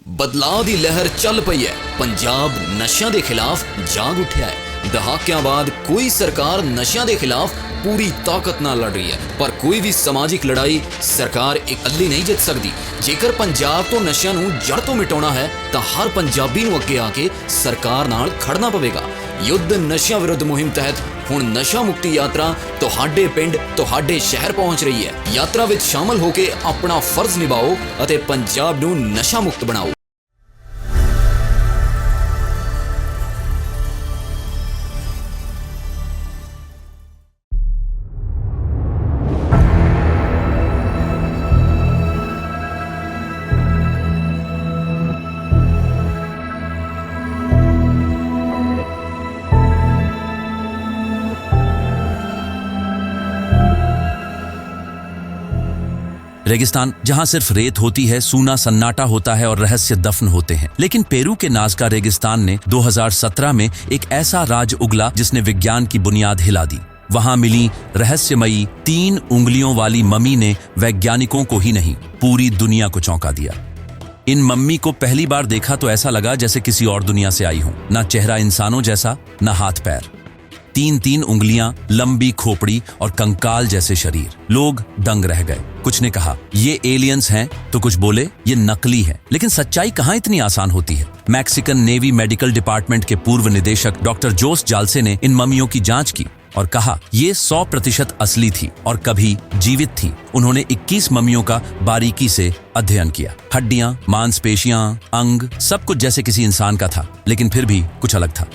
ਬਦਲਾਅ ਦੀ ਲਹਿਰ ਚੱਲ ਪਈ ਹੈ। ਪੰਜਾਬ ਨਸ਼ਿਆਂ ਦੇ ਖਿਲਾਫ ਜਾਗ ਉੱਠਿਆ ਹੈ। ਦਹਾਕਿਆਂ ਬਾਅਦ ਕੋਈ ਸਰਕਾਰ ਨਸ਼ਿਆਂ ਦੇ ਖਿਲਾਫ पूरी ताकत नाल लड़ रही है, पर कोई भी समाजिक लड़ाई सरकार इकल्ली नहीं जित सकती। जेकर पंजाब तो नशियां नूं जड़ तो मिटाउणा है तो हर पंजाबी नूं अगे आके सरकार नाल खड़ना पवेगा। युद्ध नशियां विरुद्ध मुहिम तहत हुण नशा मुक्ति यात्रा तुहाडे पिंड तुहाडे शहर पहुंच रही है। यात्रा विच शामिल होके अपना फर्ज निभाओ अते पंजाब नूं नशा मुक्त बनाओ। रेगिस्तान जहां सिर्फ रेत होती है, सूना सन्नाटा होता है और रहस्य दफन होते हैं। लेकिन पेरू के नाज़का रेगिस्तान ने 2017 में एक ऐसा राज उगला जिसने विज्ञान की बुनियाद हिला दी। वहां मिली रहस्यमयी 3 उंगलियों वाली मम्मी ने वैज्ञानिकों को ही नहीं, पूरी दुनिया को चौंका दिया। इन मम्मी को पहली बार देखा तो ऐसा लगा जैसे किसी और दुनिया से आई हूं। ना चेहरा इंसानों जैसा, ना हाथ पैर, 3 उंगलियां, लंबी खोपड़ी और कंकाल जैसे शरीर। लोग दंग रह गए। कुछ ने कहा ये एलियंस हैं, तो कुछ बोले ये नकली है। लेकिन सच्चाई कहां इतनी आसान होती है। मैक्सिकन नेवी मेडिकल डिपार्टमेंट के पूर्व निदेशक डॉक्टर जोस जाल्से ने इन मम्मियों की जांच की और कहा ये 100% असली थी और कभी जीवित थी। उन्होंने 21 मम्मियों का बारीकी से अध्ययन किया। हड्डियां, मांसपेशियां, अंग, सब कुछ जैसे किसी इंसान का था, लेकिन फिर भी कुछ अलग था।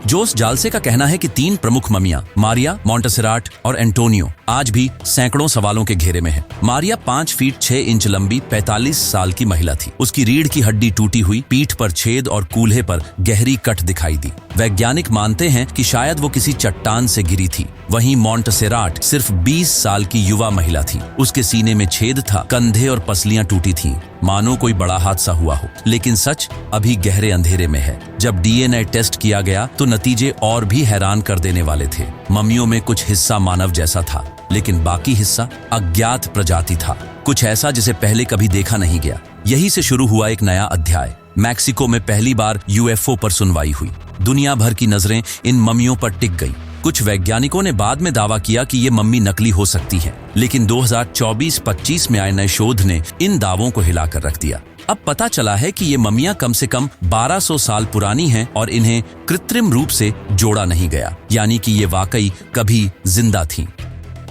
जोस जाल्से का कहना है कि 3 प्रमुख मम्मियां, मारिया, मोंटेसेराट और एंटोनियो, आज भी सैकड़ों सवालों के घेरे में है। मारिया 5 फीट 6 इंच लंबी 45 साल की महिला थी। उसकी रीढ़ की हड्डी टूटी हुई, पीठ पर छेद और कूल्हे पर गहरी कट दिखाई दी। वैज्ञानिक मानते हैं कि शायद वो किसी चट्टान से गिरी थी। वहीं मोंटेसेराट सिर्फ 20 साल की युवा महिला थी। उसके सीने में छेद था, कंधे और पसलियां टूटी थीं, मानो कोई बड़ा हादसा हुआ हो। लेकिन सच अभी गहरे अंधेरे में है। जब डीएनए टेस्ट किया गया तो नतीजे और भी हैरान कर देने वाले थे। मम्मियों में कुछ हिस्सा मानव जैसा था, लेकिन बाकी हिस्सा अज्ञात प्रजाति था, कुछ ऐसा जिसे पहले कभी देखा नहीं गया। यही से शुरू हुआ एक नया अध्याय। मैक्सिको में पहली बार यूएफओ पर सुनवाई हुई। दुनिया भर की नजरें इन मम्मियों पर टिक गई। कुछ वैज्ञानिकों ने बाद में दावा किया कि ये मम्मी नकली हो सकती है, लेकिन 2024-25 में आए नए शोध ने इन दावों को हिलाकर रख दिया। अब पता चला है कि ये मम्मियां कम से कम 1200 साल पुरानी हैं और इन्हें कृत्रिम रूप से जोड़ा नहीं गया, यानी कि ये वाकई कभी जिंदा थीं।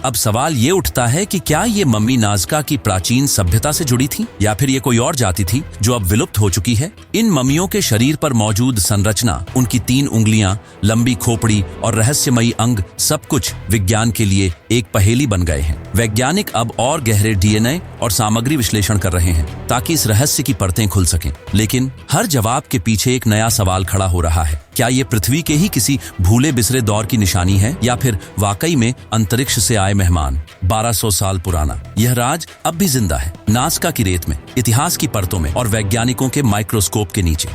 अब सवाल ये उठता है कि क्या ये मम्मी नाज़का की प्राचीन सभ्यता से जुड़ी थी या फिर ये कोई और जाति थी जो अब विलुप्त हो चुकी है। इन मम्मियों के शरीर पर मौजूद संरचना, उनकी 3 उंगलियां, लंबी खोपड़ी और रहस्यमयी अंग, सब कुछ विज्ञान के लिए एक पहेली बन गए हैं। वैज्ञानिक अब और गहरे डीएनए और सामग्री विश्लेषण कर रहे हैं ताकि इस रहस्य की परतें खुल सकें। लेकिन हर जवाब के पीछे एक नया सवाल खड़ा हो रहा है। क्या ये पृथ्वी के ही किसी भूले बिसरे दौर की निशानी है या फिर वाकई में अंतरिक्ष से आए मेहमान। 1200 साल पुराना यह राज अब भी जिंदा है, नाज़का की रेत में, इतिहास की परतों में और वैज्ञानिकों के माइक्रोस्कोप के नीचे।